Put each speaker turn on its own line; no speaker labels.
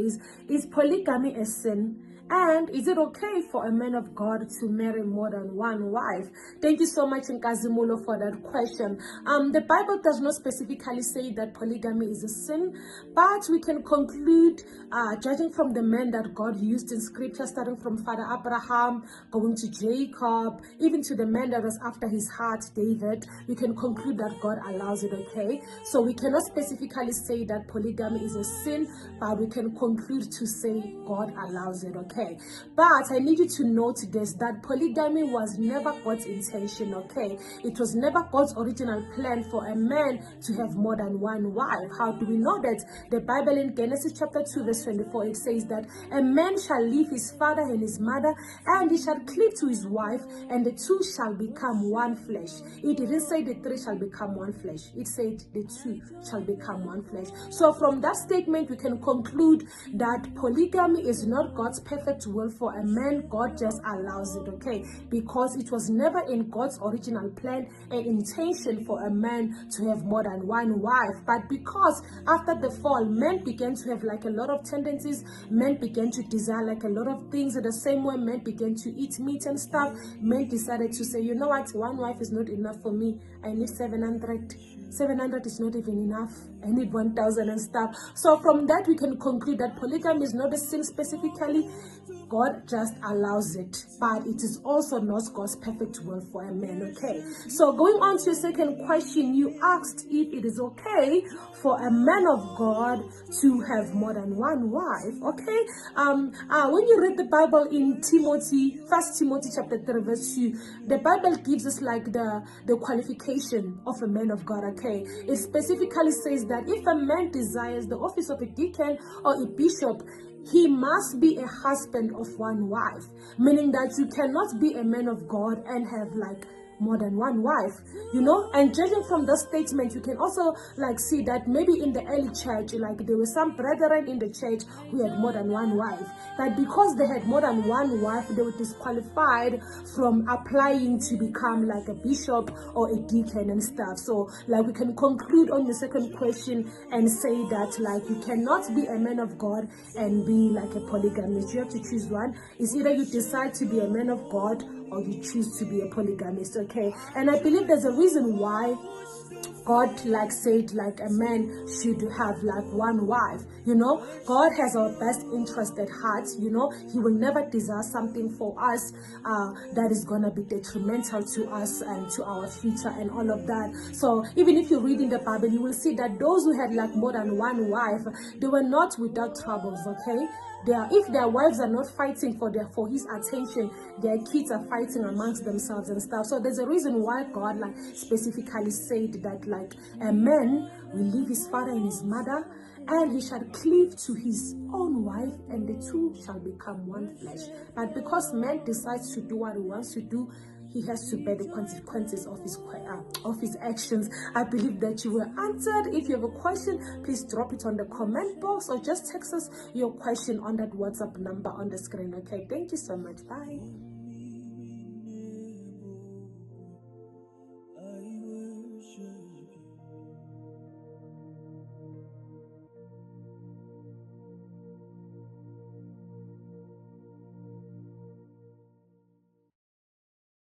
is polygamy a sin? And is it okay for a man of God to marry more than one wife? Thank you so much, Nkazimulo, for that question. The Bible does not specifically say that polygamy is a sin, but we can conclude, judging from the men that God used in scripture, starting from Father Abraham, going to Jacob, even to the man that was after his heart, David, we can conclude that God allows it, okay? So we cannot specifically say that polygamy is a sin, but we can conclude to say God allows it, okay? But I need you to note this, that polygamy was never God's intention, okay? It was never God's original plan for a man to have more than one wife. How do we know that? The Bible in Genesis chapter 2 verse 24, it says that a man shall leave his father and his mother, and he shall cleave to his wife, and the two shall become one flesh. It didn't say the three shall become one flesh. It said the two shall become one flesh. So from that statement, we can conclude that polygamy is not God's perfect will for a man. God just allows it, okay? Because it was never in God's original plan and intention for a man to have more than one wife. But because after the fall, men began to have like a lot of tendencies, men began to desire like a lot of things. In the same way, men began to eat meat and stuff, men decided to say, you know what, one wife is not enough for me. I need 700 is not even enough. I need 1,000 and stuff. So from that, we can conclude that polygamy is not a sin specifically. God just allows it, but it is also not God's perfect will for a man, okay? So going on to your second question, you asked if it is okay for a man of God to have more than one wife, okay? When you read the Bible in Timothy, 1 Timothy chapter 3 verse 2, the Bible gives us like the qualification of a man of God, okay? It specifically says that if a man desires the office of a deacon or a bishop, he must be a husband of one wife, meaning that you cannot be a man of God and have like more than one wife, you know. And judging from the statement, you can also like see that maybe in the early church, like there were some brethren in the church who had more than one wife, but because they had more than one wife, they were disqualified from applying to become like a bishop or a deacon and stuff. So like we can conclude on the second question and say that like you cannot be a man of God and be like a polygamist. You have to choose one. It's either you decide to be a man of God or you choose to be a polygamist, okay? And I believe there's a reason why God like said like a man should have like one wife, you know. God has our best interest at heart, you know. He will never desire something for us that is gonna be detrimental to us and to our future and all of that. So even if you read in the Bible, you will see that those who had like more than one wife, they were not without troubles, okay? If their wives are not fighting for his attention, their kids are fighting amongst themselves and stuff. So there's a reason why God like specifically said that like a man will leave his father and his mother, and he shall cleave to his own wife, and the two shall become one flesh. But because man decides to do what he wants to do, he has to bear the consequences of his actions. I believe that you were answered. If you have a question, please drop it on the comment box or just text us your question on that WhatsApp number on the screen, okay? Thank you so much. Bye.